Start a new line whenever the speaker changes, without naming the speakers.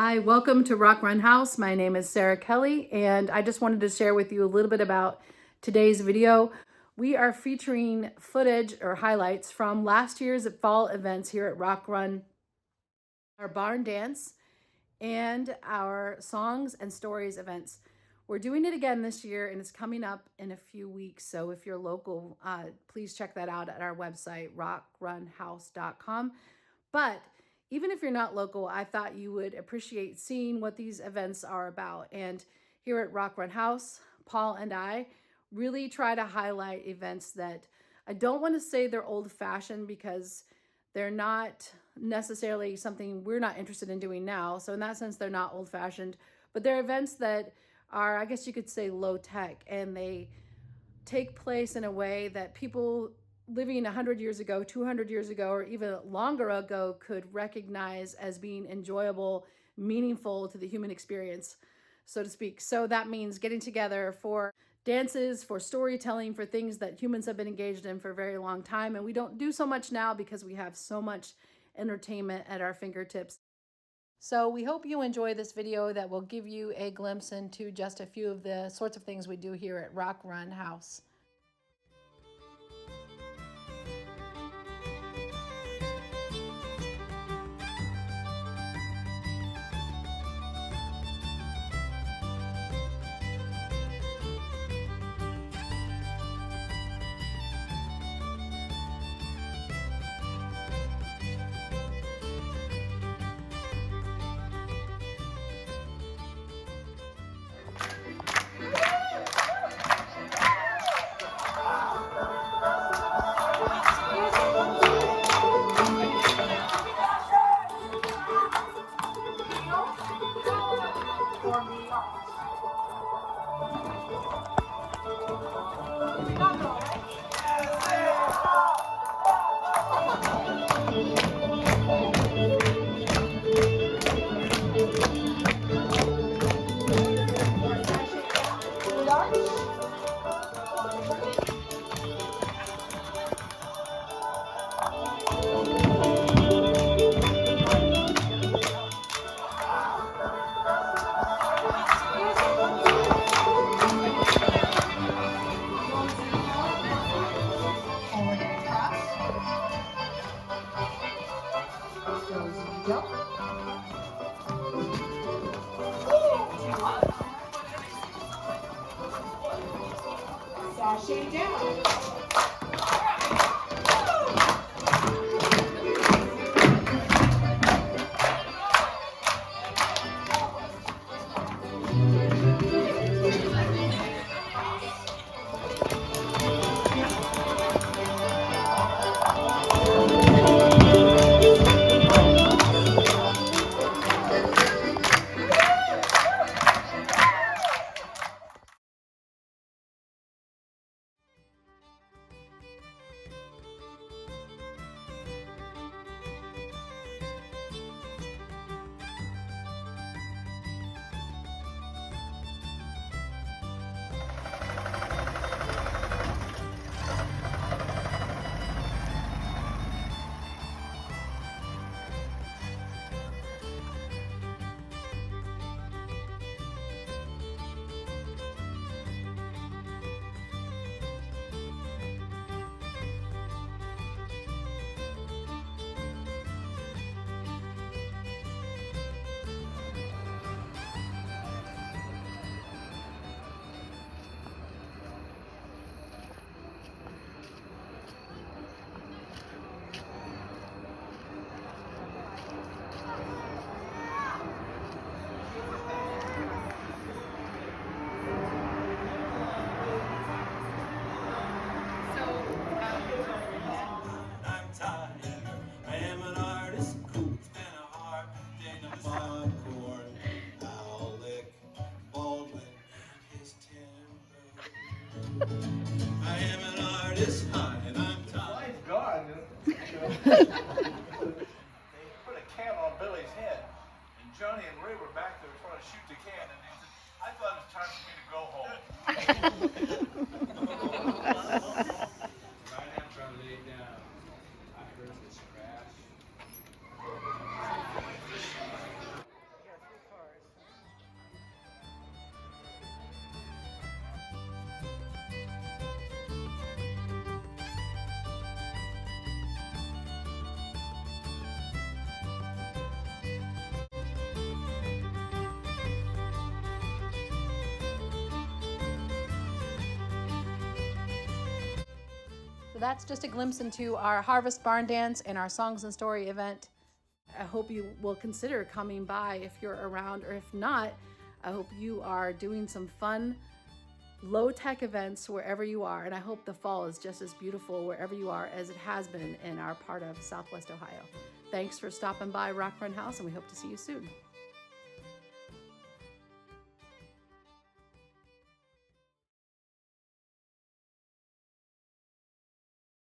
Hi, welcome to Rock Run House. My name is Sarah Kelly, and I just wanted to share with you a little bit about today's video. We are featuring footage or highlights from last year's fall events here at Rock Run, our barn dance, and our songs and stories events. We're doing it again this year, and it's coming up in a few weeks. So if you're local, please check that out at our website, rockrunhouse.com. But even if you're not local, I thought you would appreciate seeing what these events are about. And here at Rock Run House, Paul and I really try to highlight events that I don't want to say they're old fashioned because they're not necessarily something we're not interested in doing now. So, in that sense, they're not old fashioned, but they're events that are, I guess you could say, low tech, and they take place in a way that people living 100 years ago, 200 years ago, or even longer ago could recognize as being enjoyable, meaningful to the human experience, so to speak. So that means getting together for dances, for storytelling, for things that humans have been engaged in for a very long time. And we don't do so much now because we have so much entertainment at our fingertips. So we hope you enjoy this video that will give you a glimpse into just a few of the sorts of things we do here at Rock Run House.
Sashay down.
I am an artist, and I'm tired. Line's gone. They put a can on Billy's head, and Johnny and Ray were back there trying to shoot the can, and they said, I thought it was time for me to go home. Right now, trying to lay down. I heard the scratch.
So that's just a glimpse into our Harvest Barn Dance and our Songs and Story event. I hope you will consider coming by if you're around, or if not, I hope you are doing some fun, low-tech events wherever you are. And I hope the fall is just as beautiful wherever you are as it has been in our part of Southwest Ohio. Thanks for stopping by Rock Run House, and we hope to see you soon.